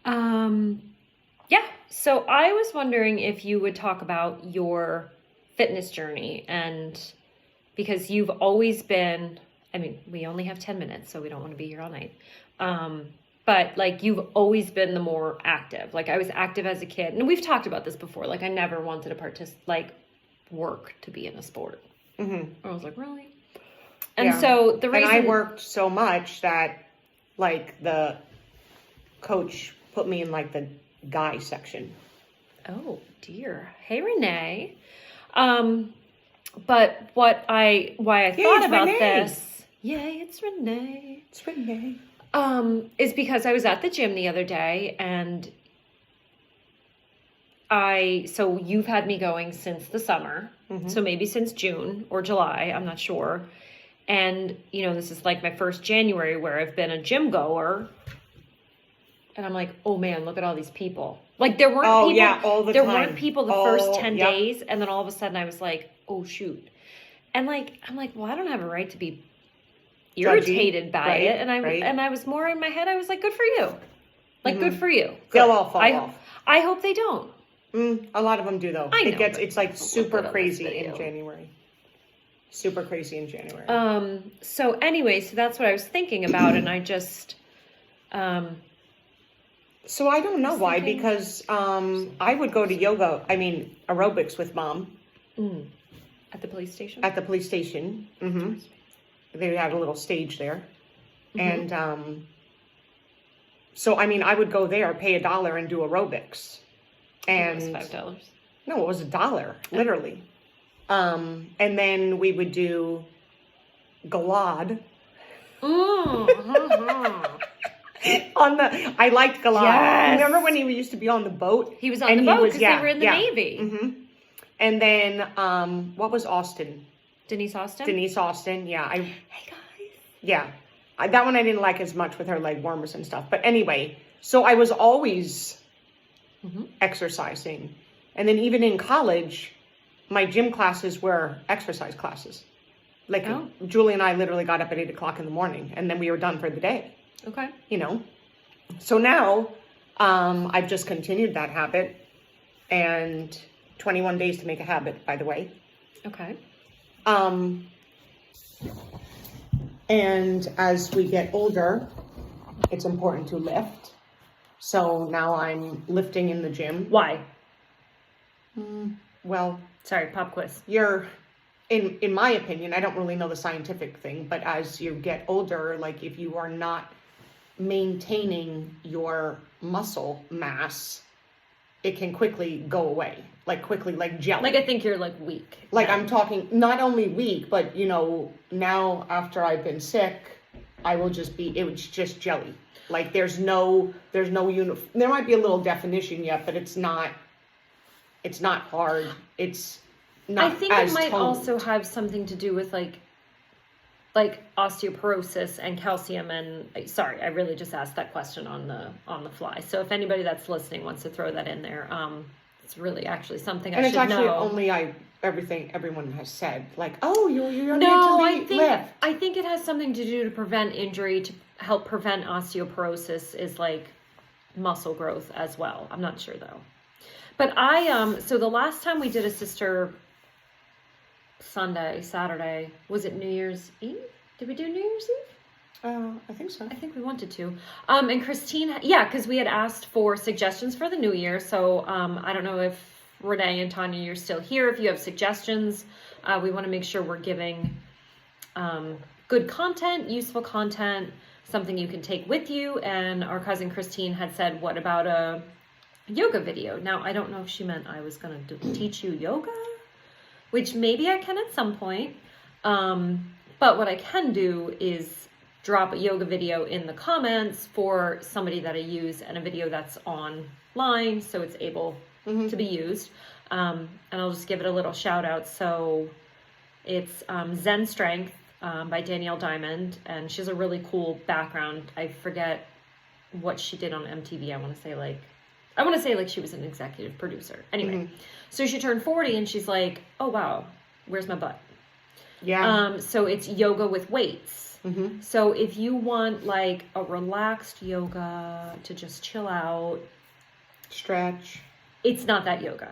Yeah. So I was wondering if you would talk about your fitness journey, and because you've always been, I mean, we only have 10 minutes, so we don't want to be here all night. But like you've always been the more active. Like I was active as a kid, and we've talked about this before. Like I never wanted to work to be in a sport. Mm-hmm. I was like, really? And so the reason... And I worked so much that, like, the coach put me in, like, the guy section. Oh, dear. Hey, Renee. But why I thought about this... Yay, it's Renee. It's Renee. Is because I was at the gym the other day, and so you've had me going since the summer, so maybe since June or July, I'm not sure. And, you know, this is like my first January where I've been a gym goer. And I'm like, oh man, look at all these people. Like there weren't people. Yeah, all the time. There weren't people the first 10 days. And then all of a sudden I was like, oh shoot. And like, I'm like, well, I don't have a right to be irritated by it. And I was more in my head. I was like, good for you. Like, good for you. Good. They'll all fall off. I hope they don't. A lot of them do though. I know, it's like super crazy in January. Super crazy in January. So anyway, so that's what I was thinking about, and I just so I don't know why, because I would go to aerobics with Mom. At the police station? At the police station. They had a little stage there. And so I would go there, pay $1 and do aerobics. And it was $5. No, it was $1, literally. And then we would do Galad. I liked Galad. Yes. Remember when he used to be on the boat? He was on the boat because they were in the Navy. And then, what was Austin? Denise Austin? Denise Austin, yeah. Hey guys. Yeah. That one I didn't like as much with her leg warmers and stuff. But anyway, so I was always exercising. And then even in college, my gym classes were exercise classes. Like Julie and I literally got up at 8 o'clock in the morning, and then we were done for the day. Okay. You know? So now, I've just continued that habit, and 21 days to make a habit, by the way. Okay. And as we get older, it's important to lift. So now I'm lifting in the gym. Why? Well, sorry, pop quiz. In my opinion, I don't really know the scientific thing, but as you get older, like if you are not maintaining your muscle mass, it can quickly go away, like jelly. Like I think you're like weak. Like I'm talking not only weak, but now after I've been sick, it was just jelly. Like there's no there might be a little definition yet, but it's not hard. It's not. I think it might also have something to do with like osteoporosis and calcium. And sorry, I really just asked that question on the fly. So if anybody that's listening wants to throw that in there, it's really actually something I should know. And it's actually only everyone has said, like, oh, you're need to lift. I think it has something to do to prevent injury, to help prevent osteoporosis, is like muscle growth as well. I'm not sure though. But so the last time we did a sister Saturday, was it New Year's Eve? Did we do New Year's Eve? I think so. I think we wanted to. And Christine, because we had asked for suggestions for the new year. So I don't know if Renee and Tanya, you're still here. If you have suggestions, we want to make sure we're giving good content, useful content, something you can take with you. And our cousin Christine had said, what about a yoga video? Now, I don't know if she meant I was going to teach you yoga, which maybe I can at some point. But what I can do is drop a yoga video in the comments for somebody that I use, and a video that's online, so it's able to be used. And I'll just give it a little shout out. So it's Zen Strength by Danielle Diamond, and she has a really cool background. I forget what she did on MTV. I want to say like she was an executive producer. Anyway, so she turned 40 and she's like, oh wow, where's my butt? Yeah. So it's yoga with weights. Mm-hmm. So if you want like a relaxed yoga to just chill out, Stretch. it's not that yoga.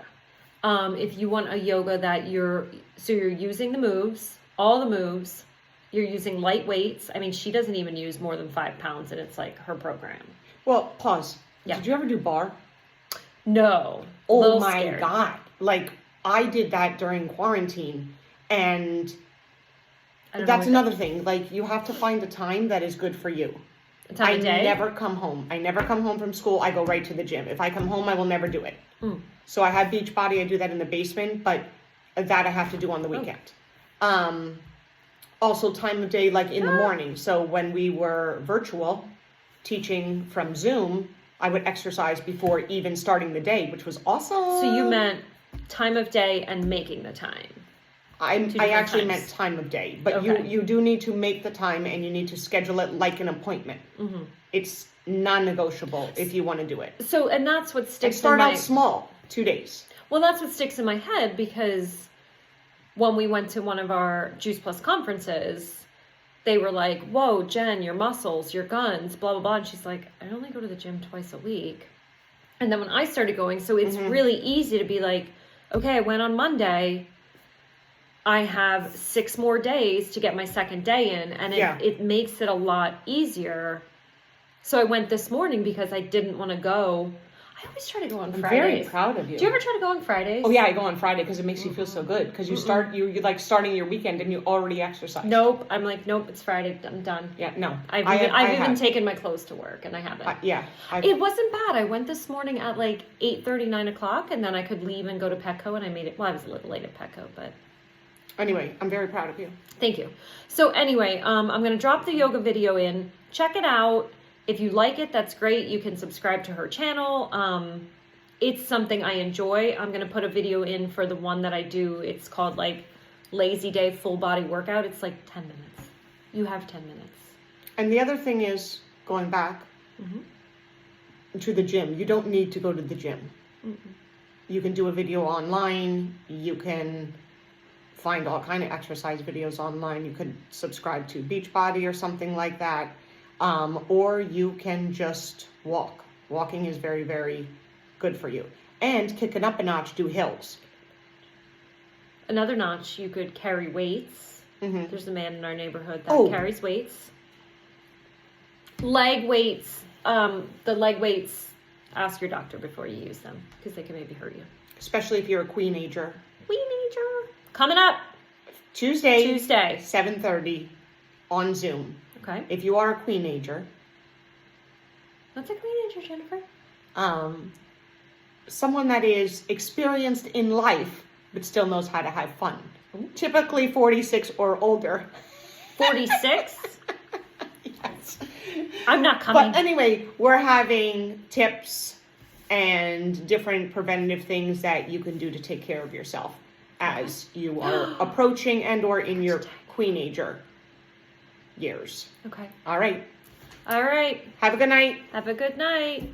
If you want a yoga that you're using the moves, all the moves, you're using light weights. I mean, she doesn't even use more than 5 pounds, and it's like her program. Well, pause. Yeah. Did you ever do bar? No. Oh my God. Like, I did that during quarantine, and that's another thing. Like, you have to find a time that is good for you. A time of day? I never come home. I never come home from school. I go right to the gym. If I come home, I will never do it. So I have Beachbody. I do that in the basement, but that I have to do on the weekend. Also, time of day, like in the morning. So when we were virtual teaching from Zoom, I would exercise before even starting the day, which was awesome. So you meant time of day and making the time. I actually meant time of day, but you do need to make the time, and you need to schedule it like an appointment. Mm-hmm. It's non-negotiable if you want to do it. So, and that's what sticks. Start out small, 2 days. Well, that's what sticks in my head, because when we went to one of our Juice Plus conferences, they were like, "Whoa, Jen, your muscles, your guns, blah blah blah." And she's like, "I only go to the gym twice a week." And then when I started going, so it's really easy to be like, "Okay, I went on Monday. I have 6 more days to get my second day in," and it makes it a lot easier. So I went this morning because I didn't want to go. I always try to go on Fridays. I'm very proud of you. Do you ever try to go on Fridays? Oh yeah, I go on Friday because it makes you feel so good. Because you're like starting your weekend and you already exercise. Nope. I'm like, nope, it's Friday. I'm done. Yeah, no. I've even taken my clothes to work, and I haven't. It wasn't bad. I went this morning at like 8:30, 9 o'clock, and then I could leave and go to Petco, and I made it. Well, I was a little late at Petco, but... Anyway, I'm very proud of you. Thank you. So anyway, I'm going to drop the yoga video in. Check it out. If you like it, that's great. You can subscribe to her channel. It's something I enjoy. I'm going to put a video in for the one that I do. It's called like Lazy Day Full Body Workout. It's like 10 minutes. You have 10 minutes. And the other thing is, going back to the gym, you don't need to go to the gym. You can do a video online. You can find all kind of exercise videos online. You could subscribe to Beachbody or something like that. Or you can just walk. Walking is very, very good for you. And kick it up a notch, do hills. Another notch, you could carry weights. There's a man in our neighborhood that carries weights. Leg weights. The leg weights, ask your doctor before you use them, because they can maybe hurt you. Especially if you're a queenager. Coming up. Tuesday. 7:30 on Zoom. Okay. If you are a queenager. What's a queenager, Jennifer? Someone that is experienced in life, but still knows how to have fun. Typically 46 or older. 46? Yes. I'm not coming. But anyway, we're having tips and different preventative things that you can do to take care of yourself as you are approaching and or in your queenager years. Okay. All right. All right. Have a good night. Have a good night.